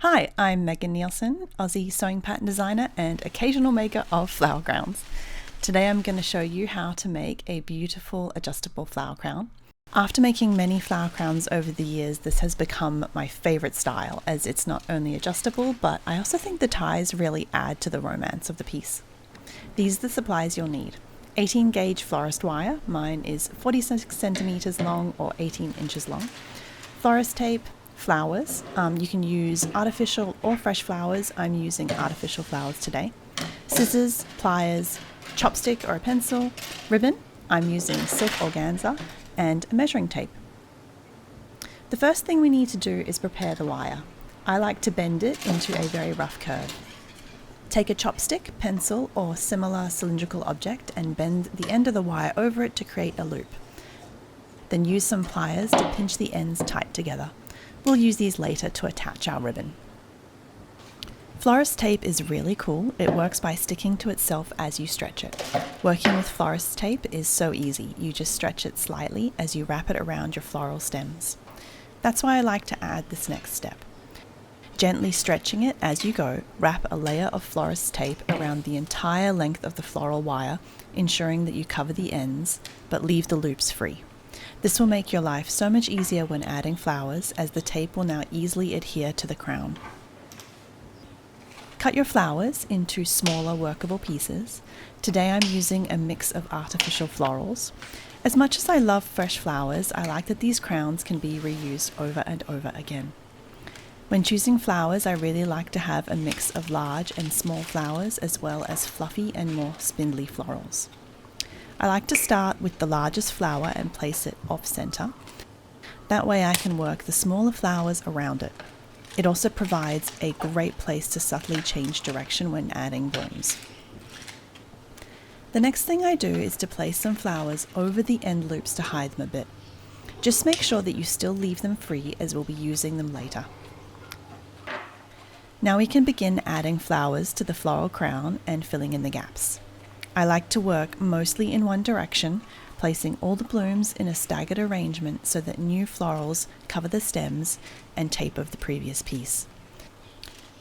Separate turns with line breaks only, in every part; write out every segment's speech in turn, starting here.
Hi, I'm Megan Nielsen, Aussie sewing pattern designer and occasional maker of flower crowns. Today I'm going to show you how to make a beautiful adjustable flower crown. After making many flower crowns over the years, this has become my favorite style as it's not only adjustable, but I also think the ties really add to the romance of the piece. These are the supplies you'll need. 18 gauge florist wire, mine is 46 centimeters long or 18 inches long. Florist tape, flowers, you can use artificial or fresh flowers. I'm using artificial flowers today. Scissors, pliers, chopstick or a pencil, ribbon, I'm using silk organza, and a measuring tape. The first thing we need to do is prepare the wire. I like to bend it into a very rough curve. Take a chopstick, pencil, or similar cylindrical object and bend the end of the wire over it to create a loop. Then use some pliers to pinch the ends tight together. We'll use these later to attach our ribbon. Florist tape is really cool. It works by sticking to itself as you stretch it. Working with florist tape is so easy. You just stretch it slightly as you wrap it around your floral stems. That's why I like to add this next step. Gently stretching it as you go, wrap a layer of florist tape around the entire length of the floral wire, ensuring that you cover the ends, but leave the loops free. This will make your life so much easier when adding flowers, as the tape will now easily adhere to the crown. Cut your flowers into smaller workable pieces. Today I'm using a mix of artificial florals. As much as I love fresh flowers, I like that these crowns can be reused over and over again. When choosing flowers, I really like to have a mix of large and small flowers, as well as fluffy and more spindly florals. I like to start with the largest flower and place it off center. That way I can work the smaller flowers around it. It also provides a great place to subtly change direction when adding blooms. The next thing I do is to place some flowers over the end loops to hide them a bit. Just make sure that you still leave them free, as we'll be using them later. Now we can begin adding flowers to the floral crown and filling in the gaps. I like to work mostly in one direction, placing all the blooms in a staggered arrangement so that new florals cover the stems and tape of the previous piece.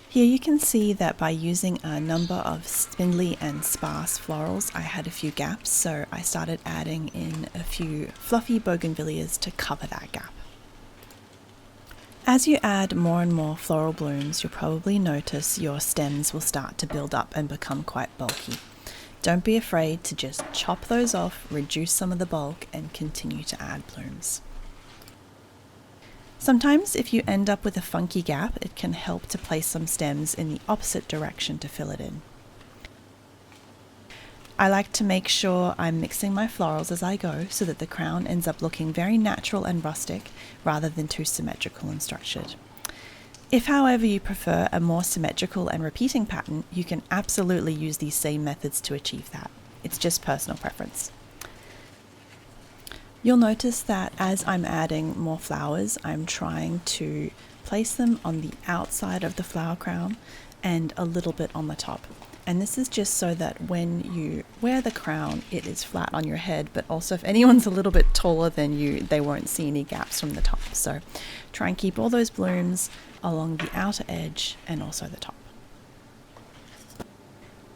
Here you can see that by using a number of spindly and sparse florals, I had a few gaps, so I started adding in a few fluffy bougainvilleas to cover that gap. As you add more and more floral blooms, you'll probably notice your stems will start to build up and become quite bulky. Don't be afraid to just chop those off, reduce some of the bulk, and continue to add blooms. Sometimes if you end up with a funky gap, it can help to place some stems in the opposite direction to fill it in. I like to make sure I'm mixing my florals as I go so that the crown ends up looking very natural and rustic rather than too symmetrical and structured. If, however, you prefer a more symmetrical and repeating pattern, you can absolutely use these same methods to achieve that. It's just personal preference. You'll notice that as I'm adding more flowers, I'm trying to place them on the outside of the flower crown and a little bit on the top. And this is just so that when you wear the crown, it is flat on your head, but also if anyone's a little bit taller than you, they won't see any gaps from the top. So try and keep all those blooms along the outer edge and also the top.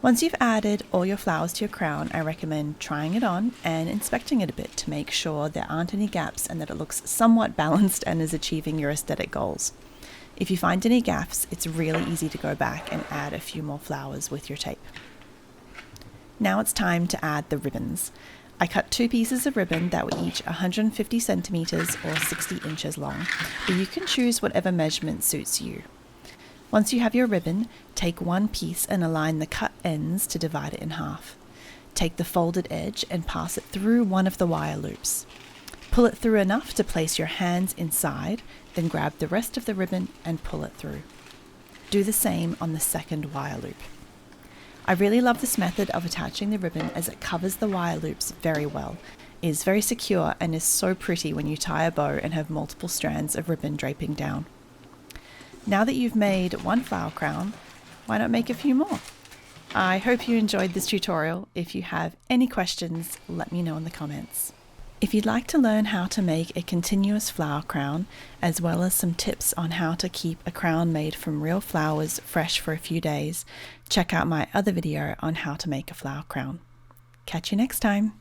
Once you've added all your flowers to your crown, I recommend trying it on and inspecting it a bit to make sure there aren't any gaps and that it looks somewhat balanced and is achieving your aesthetic goals. If you find any gaps, it's really easy to go back and add a few more flowers with your tape. Now it's time to add the ribbons. I cut 2 pieces of ribbon that were each 150 centimeters or 60 inches long, but you can choose whatever measurement suits you. Once you have your ribbon, take one piece and align the cut ends to divide it in half. Take the folded edge and pass it through one of the wire loops. Pull it through enough to place your hands inside, then grab the rest of the ribbon and pull it through. Do the same on the second wire loop. I really love this method of attaching the ribbon as it covers the wire loops very well, is very secure, and is so pretty when you tie a bow and have multiple strands of ribbon draping down. Now that you've made one flower crown, why not make a few more? I hope you enjoyed this tutorial. If you have any questions, let me know in the comments. If you'd like to learn how to make a continuous flower crown, as well as some tips on how to keep a crown made from real flowers fresh for a few days, check out my other video on how to make a flower crown. Catch you next time!